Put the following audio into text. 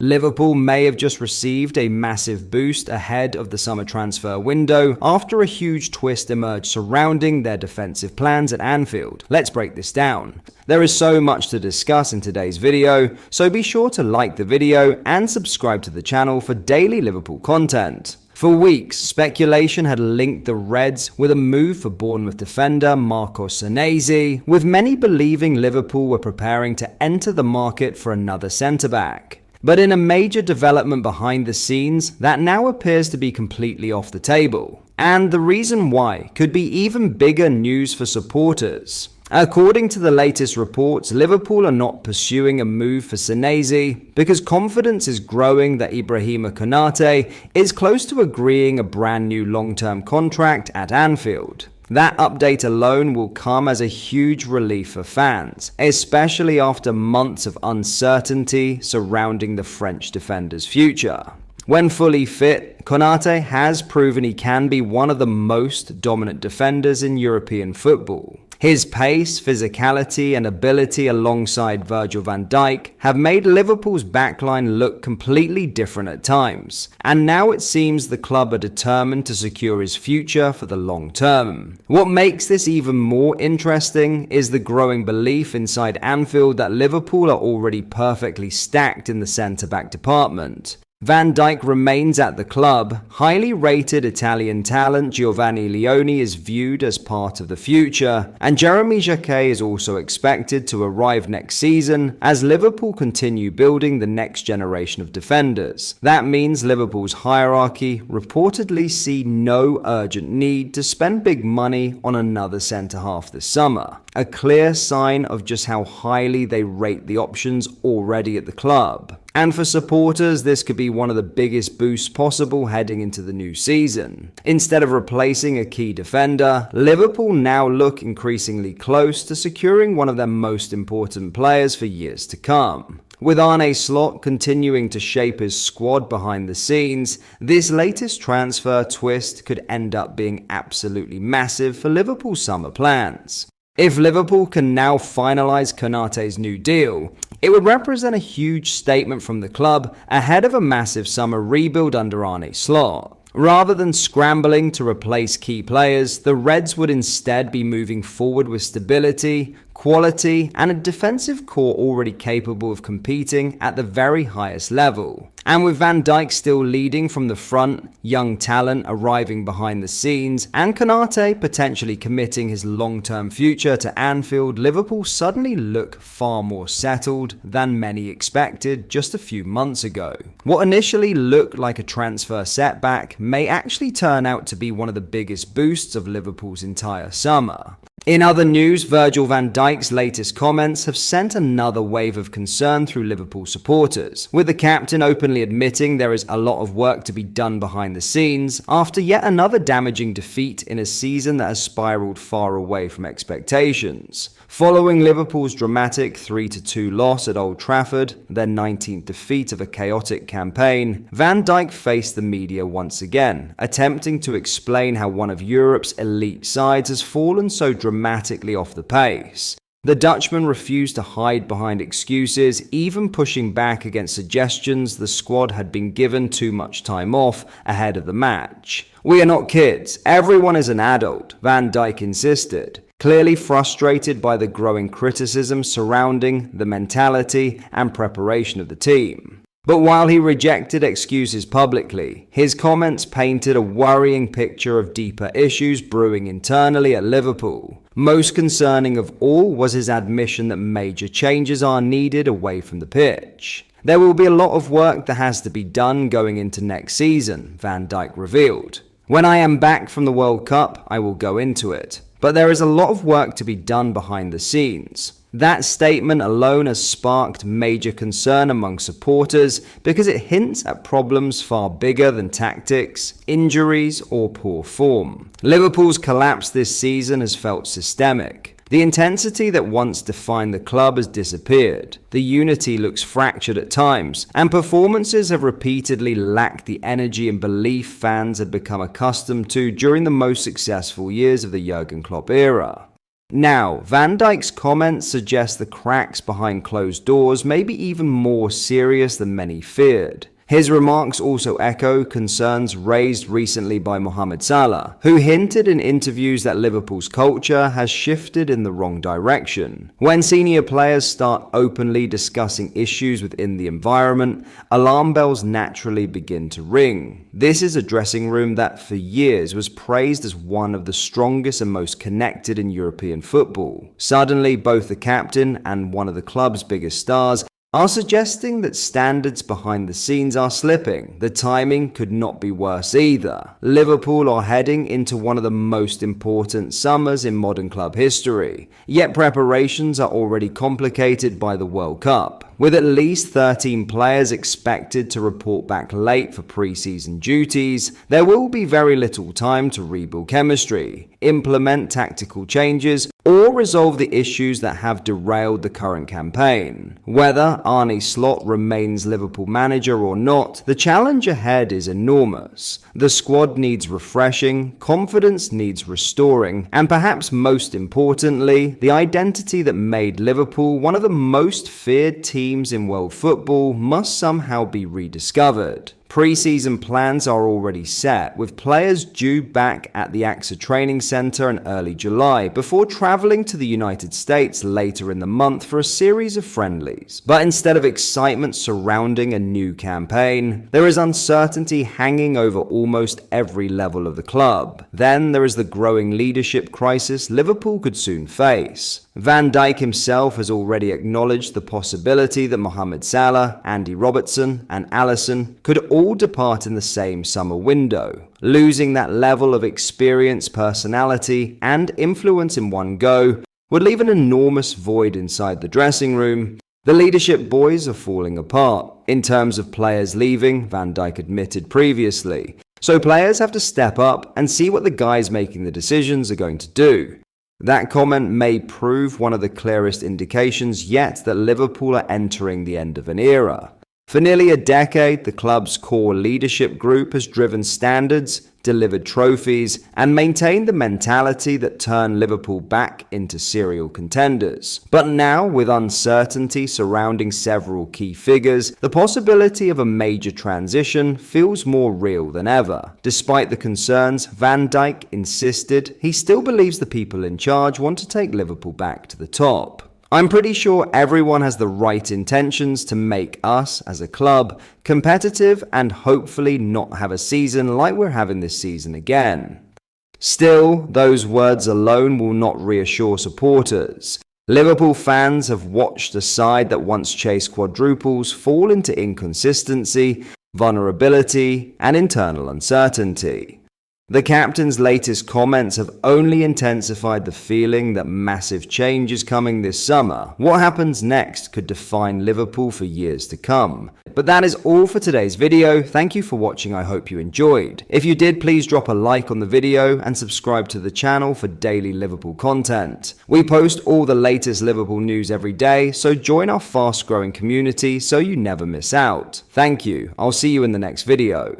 Liverpool may have just received a massive boost ahead of the summer transfer window after a huge twist emerged surrounding their defensive plans at Anfield. Let's break this down. There is so much to discuss in today's video, so be sure to like the video and subscribe to the channel for daily Liverpool content. For weeks, speculation had linked the Reds with a move for Bournemouth defender Marcos Senesi, with many believing Liverpool were preparing to enter the market for another centre-back. But in a major development behind the scenes, that now appears to be completely off the table. And the reason why could be even bigger news for supporters. According to the latest reports, Liverpool are not pursuing a move for Senesi because confidence is growing that Ibrahima Konate is close to agreeing a brand new long-term contract at Anfield. That update alone will come as a huge relief for fans, especially after months of uncertainty surrounding the French defender's future. When fully fit, Konate has proven he can be one of the most dominant defenders in European football. His pace, physicality and ability alongside Virgil van Dijk have made Liverpool's backline look completely different at times, and now it seems the club are determined to secure his future for the long term. What makes this even more interesting is the growing belief inside Anfield that Liverpool are already perfectly stacked in the centre-back department. Van Dijk remains at the club. Highly rated Italian talent Giovanni Leone is viewed as part of the future, and Jeremy Jacquet is also expected to arrive next season as Liverpool continue building the next generation of defenders. That means Liverpool's hierarchy reportedly see no urgent need to spend big money on another centre-half this summer, a clear sign of just how highly they rate the options already at the club. And for supporters, this could be one of the biggest boosts possible heading into the new season. Instead of replacing a key defender, Liverpool now look increasingly close to securing one of their most important players for years to come. With Arne Slot continuing to shape his squad behind the scenes, this latest transfer twist could end up being absolutely massive for Liverpool's summer plans. If Liverpool can now finalise Konate's new deal, it would represent a huge statement from the club ahead of a massive summer rebuild under Arne Slot. Rather than scrambling to replace key players, the Reds would instead be moving forward with stability, quality, and a defensive core already capable of competing at the very highest level. And with Van Dijk still leading from the front, young talent arriving behind the scenes, and Konate potentially committing his long-term future to Anfield, Liverpool suddenly look far more settled than many expected just a few months ago. What initially looked like a transfer setback may actually turn out to be one of the biggest boosts of Liverpool's entire summer. In other news, Virgil van Dijk's latest comments have sent another wave of concern through Liverpool supporters, with the captain openly admitting there is a lot of work to be done behind the scenes after yet another damaging defeat in a season that has spiraled far away from expectations. Following Liverpool's dramatic 3-2 loss at Old Trafford, their 19th defeat of a chaotic campaign, Van Dijk faced the media once again, attempting to explain how one of Europe's elite sides has fallen so dramatically off the pace. The Dutchman refused to hide behind excuses, even pushing back against suggestions the squad had been given too much time off ahead of the match. "We are not kids, everyone is an adult," Van Dijk insisted, clearly frustrated by the growing criticism surrounding the mentality and preparation of the team. But while he rejected excuses publicly, his comments painted a worrying picture of deeper issues brewing internally at Liverpool. Most concerning of all was his admission that major changes are needed away from the pitch. "There will be a lot of work that has to be done going into next season," Van Dijk revealed. "When I am back from the World Cup, I will go into it. But there is a lot of work to be done behind the scenes." That statement alone has sparked major concern among supporters because it hints at problems far bigger than tactics, injuries, or poor form. Liverpool's collapse this season has felt systemic. The intensity that once defined the club has disappeared. The unity looks fractured at times, and performances have repeatedly lacked the energy and belief fans had become accustomed to during the most successful years of the Jurgen Klopp era. Now, Van Dijk's comments suggest the cracks behind closed doors may be even more serious than many feared. His remarks also echo concerns raised recently by Mohamed Salah, who hinted in interviews that Liverpool's culture has shifted in the wrong direction. When senior players start openly discussing issues within the environment, alarm bells naturally begin to ring. This is a dressing room that for years was praised as one of the strongest and most connected in European football. Suddenly, both the captain and one of the club's biggest stars are suggesting that standards behind the scenes are slipping. The timing could not be worse either. Liverpool are heading into one of the most important summers in modern club history, yet preparations are already complicated by the World Cup. With at least 13 players expected to report back late for pre-season duties, there will be very little time to rebuild chemistry, implement tactical changes, or resolve the issues that have derailed the current campaign. Whether Arne Slot remains Liverpool manager or not, the challenge ahead is enormous. The squad needs refreshing, confidence needs restoring, and perhaps most importantly, the identity that made Liverpool one of the most feared teams in world football must somehow be rediscovered. Pre-season plans are already set, with players due back at the AXA training centre in early July before travelling to the United States later in the month for a series of friendlies. But instead of excitement surrounding a new campaign, there is uncertainty hanging over almost every level of the club. Then there is the growing leadership crisis Liverpool could soon face. Van Dijk himself has already acknowledged the possibility that Mohamed Salah, Andy Robertson, and Alisson could all depart in the same summer window. Losing that level of experience, personality, and influence in one go would leave an enormous void inside the dressing room. The leadership boys are falling apart. In terms of players leaving, Van Dijk admitted previously. So players have to step up and see what the guys making the decisions are going to do. That comment may prove one of the clearest indications yet that Liverpool are entering the end of an era. For nearly a decade, the club's core leadership group has driven standards, delivered trophies, and maintained the mentality that turned Liverpool back into serial contenders. But now, with uncertainty surrounding several key figures, the possibility of a major transition feels more real than ever. Despite the concerns, Van Dijk insisted he still believes the people in charge want to take Liverpool back to the top. I'm pretty sure everyone has the right intentions to make us, as a club, competitive and hopefully not have a season like we're having this season again. Still, those words alone will not reassure supporters. Liverpool fans have watched a side that once chased quadruples fall into inconsistency, vulnerability, and internal uncertainty. The captain's latest comments have only intensified the feeling that massive change is coming this summer. What happens next could define Liverpool for years to come. But that is all for today's video. Thank you for watching. I hope you enjoyed. If you did, please drop a like on the video and subscribe to the channel for daily Liverpool content. We post all the latest Liverpool news every day, so join our fast-growing community so you never miss out. Thank you. I'll see you in the next video.